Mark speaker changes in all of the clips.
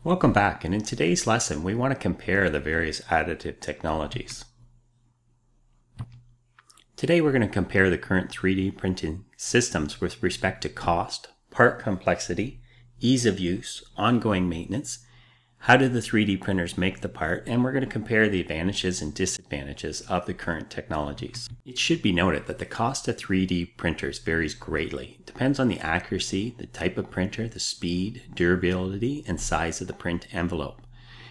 Speaker 1: Welcome back, and in today's lesson we want to compare the various additive technologies. Today we're going to compare the current 3D printing systems with respect to cost, part complexity, ease of use, ongoing maintenance, how do the 3D printers make the part, and we're going to compare the advantages and disadvantages of the current technologies. It should be noted that the cost of 3D printers varies greatly. It depends on the accuracy, the type of printer, the speed, durability, and size of the print envelope.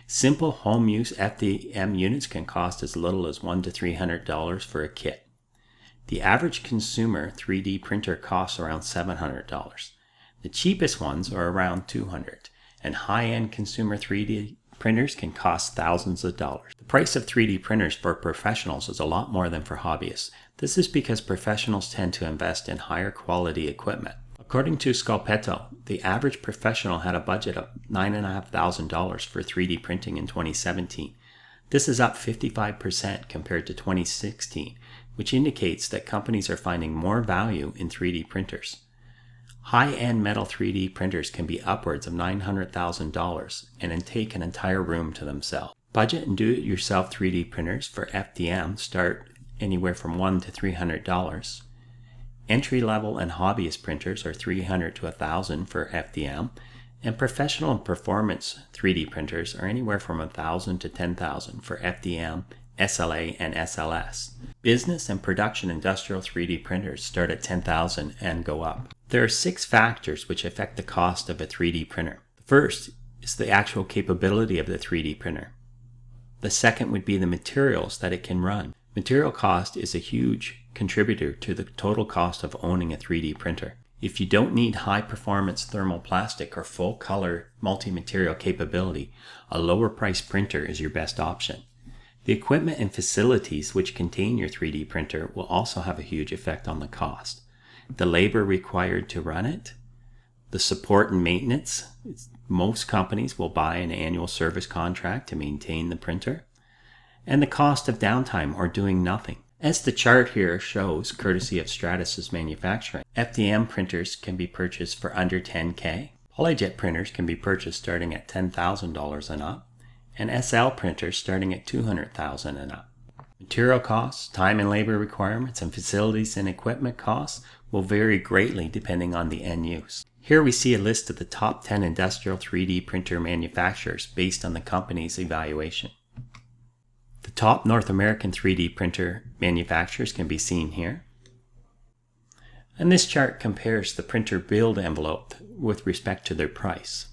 Speaker 1: Simple home use FDM units can cost as little as $100 to $300 for a kit. The average consumer 3D printer costs around $700. The cheapest ones are around $200. And high-end consumer 3D printers can cost thousands of dollars. The price of 3D printers for professionals is a lot more than for hobbyists. This is because professionals tend to invest in higher quality equipment. According to Scopeto, the average professional had a budget of $9,500 for 3D printing in 2017. This is up 55% compared to 2016, which indicates that companies are finding more value in 3D printers. High-end metal 3D printers can be upwards of $900,000 and take an entire room to themselves. Budget and do-it-yourself 3D printers for FDM start anywhere from $100 to $300. Entry-level and hobbyist printers are $300 to $1,000 for FDM, and professional and performance 3D printers are anywhere from $1,000 to $10,000 for FDM, SLA, and SLS. Business and production industrial 3D printers start at $10,000 and go up. There are 6 factors which affect the cost of a 3D printer. The first is the actual capability of the 3D printer. The second would be the materials that it can run. Material cost is a huge contributor to the total cost of owning a 3D printer. If you don't need high-performance thermoplastic or full-color multi-material capability, a lower-priced printer is your best option. The equipment and facilities which contain your 3D printer will also have a huge effect on the cost. The labor required to run it, the support and maintenance. Most companies will buy an annual service contract to maintain the printer, and the cost of downtime or doing nothing. As the chart here shows, courtesy of Stratasys Manufacturing, FDM printers can be purchased for under $10,000. PolyJet printers can be purchased starting at $10,000 and up, and SL printers starting at $200,000 and up. Material costs, time and labor requirements, and facilities and equipment costs will vary greatly depending on the end use. Here we see a list of the top 10 industrial 3D printer manufacturers based on the company's evaluation. The top North American 3D printer manufacturers can be seen here. And this chart compares the printer build envelope with respect to their price.